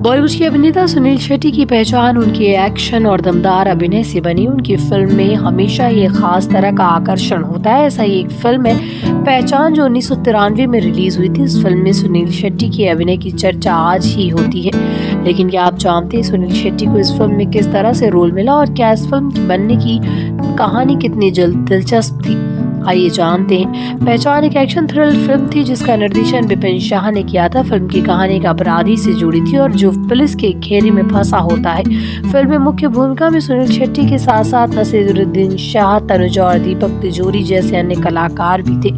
बॉलीवुड के अभिनेता सुनील शेट्टी की पहचान उनके एक्शन और दमदार अभिनय से बनी। उनकी फिल्म में हमेशा ये खास तरह का आकर्षण होता है। ऐसा ही एक फिल्म है पहचान, जो 1993 में रिलीज हुई थी। इस फिल्म में सुनील शेट्टी के अभिनय की चर्चा आज ही होती है, लेकिन क्या आप जानते हैं सुनील शेट्टी को इस फिल्म में किस तरह से रोल मिला और क्या इस फिल्म की बनने की कहानी कितनी दिलचस्प थी? आइए जानते हैं। पहचान एक एक्शन थ्रिलर फिल्म थी जिसका निर्देशन विपिन शाह ने किया था। फिल्म की कहानी एक अपराधी से जुड़ी थी और जो पुलिस के घेरे में फंसा होता है। फिल्म में मुख्य भूमिका में सुनील शेट्टी के साथ साथ नसीरुद्दीन शाह, तनुजा और दीपक तिजोरी जैसे अन्य कलाकार भी थे।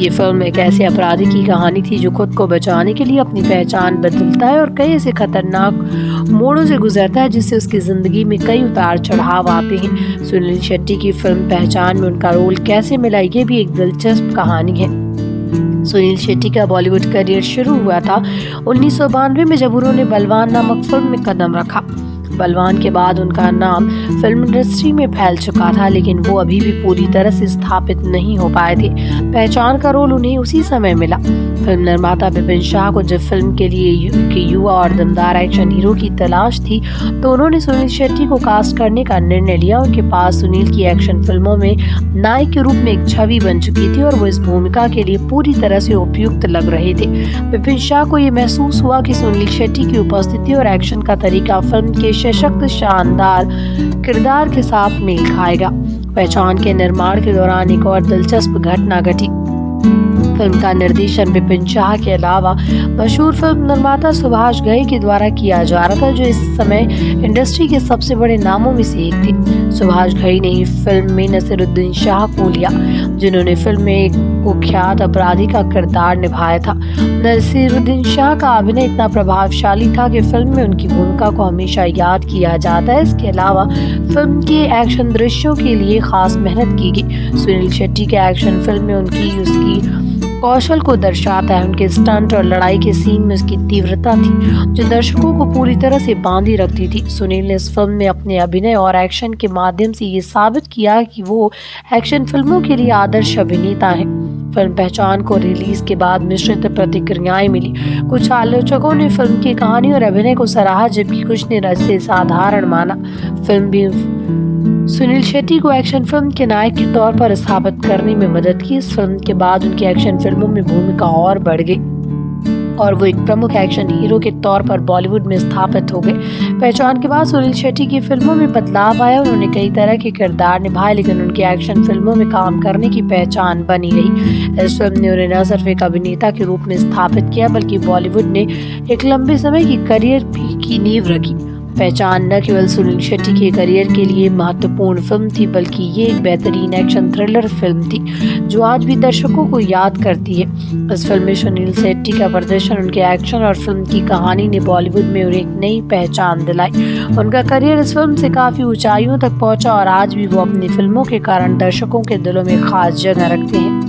ये फिल्म एक ऐसे अपराधी की कहानी थी जो खुद को बचाने के लिए अपनी पहचान बदलता है और कई ऐसे खतरनाक मोड़ों से गुजरता है जिससे उसकी जिंदगी में कई उतार चढ़ाव आते हैं। सुनील शेट्टी की फिल्म पहचान में उनका रोल कैसे मिला, ये भी एक दिलचस्प कहानी है। सुनील शेट्टी का बॉलीवुड करियर शुरू हुआ था 1992 में, जब उन्होंने बलवान नामक फिल्म में कदम रखा। बलवान के बाद उनका नाम फिल्म इंडस्ट्री में फैल चुका था, लेकिन वो अभी भी पूरी तरह से स्थापित नहीं हो पाए थे। पहचान का रोल उन्हें उसी समय मिला। फिल्म निर्माता विपिन शाह को जब फिल्म के लिए युवा और दमदार एक्शन हीरो की तलाश थी, तो उन्होंने सुनील शेट्टी को कास्ट करने का निर्णय लिया। उनके पास सुनील की एक्शन फिल्मों में नायक के रूप में एक छवि बन चुकी थी और वो इस भूमिका के लिए पूरी तरह से उपयुक्त लग रहे थे। विपिन शाह को ये महसूस हुआ कि सुनील शेट्टी की उपस्थिति और एक्शन का तरीका फिल्म के सशक्त शानदार किरदार के साथ मेल खाएगा। पहचान के निर्माण के दौरान एक और दिलचस्प घटना घटी। फिल्म का निर्देशन विपिन शाह के अलावा मशहूर फिल्म निर्माता सुभाष घई के द्वारा किया जा रहा था, जो इस समय इंडस्ट्री के सबसे बड़े नामों में से एक थे। सुभाष घई ने ही फिल्म में नसीरुद्दीन शाह को लिया, जिन्होंने फिल्म में एक कुख्यात अपराधी का किरदार निभाया था। नसीरुद्दीन शाह का अभिनय इतना प्रभावशाली था कि फिल्म में उनकी भूमिका को हमेशा याद किया जाता है। इसके अलावा फिल्म के एक्शन दृश्यों के लिए खास मेहनत की गई। सुनील शेट्टी के एक्शन फिल्म में उसकी कौशल को दर्शाता है। उनके स्टंट और लड़ाई के सीन में उसकी तीव्रता थी जो दर्शकों को पूरी तरह से बांधी रखती थी। सुनील ने इस फिल्म में अपने अभिनय और एक्शन के माध्यम से ये साबित किया कि वो एक्शन फिल्मों के लिए आदर्श अभिनेता हैं। फिल्म पहचान को रिलीज के बाद मिश्रित प्रतिक्रियाएं मिली। कुछ आलोचकों ने फिल्म की कहानी और अभिनय को सराहा, जबकि कुछ ने इसे साधारण माना। फिल्म भी सुनील शेट्टी को एक्शन फिल्म के नायक के तौर पर स्थापित करने में मदद की। इस फिल्म के बाद उनकी एक्शन फिल्मों में भूमिका और बढ़ गई और वो एक प्रमुख एक्शन हीरो के तौर पर बॉलीवुड में स्थापित हो गए। पहचान के बाद सुनील शेट्टी की फिल्मों में बदलाव आया। उन्होंने कई तरह के किरदार निभाए, लेकिन उनकी एक्शन फिल्मों में काम करने की पहचान बनी रही। इस फिल्म ने उन्हें न सिर्फ एक अभिनेता के रूप में स्थापित किया, बल्कि बॉलीवुड ने एक लंबे समय की करियर की नींव रखी। पहचान न केवल सुनील शेट्टी के करियर के लिए महत्वपूर्ण फिल्म थी, बल्कि ये एक बेहतरीन एक्शन थ्रिलर फिल्म थी जो आज भी दर्शकों को याद करती है। इस फिल्म में सुनील शेट्टी का प्रदर्शन, उनके एक्शन और फिल्म की कहानी ने बॉलीवुड में उन्हें एक नई पहचान दिलाई। उनका करियर इस फिल्म से काफी ऊंचाइयों तक पहुंचा और आज भी वो अपनी फिल्मों के कारण दर्शकों के दिलों में खास जगह रखते हैं।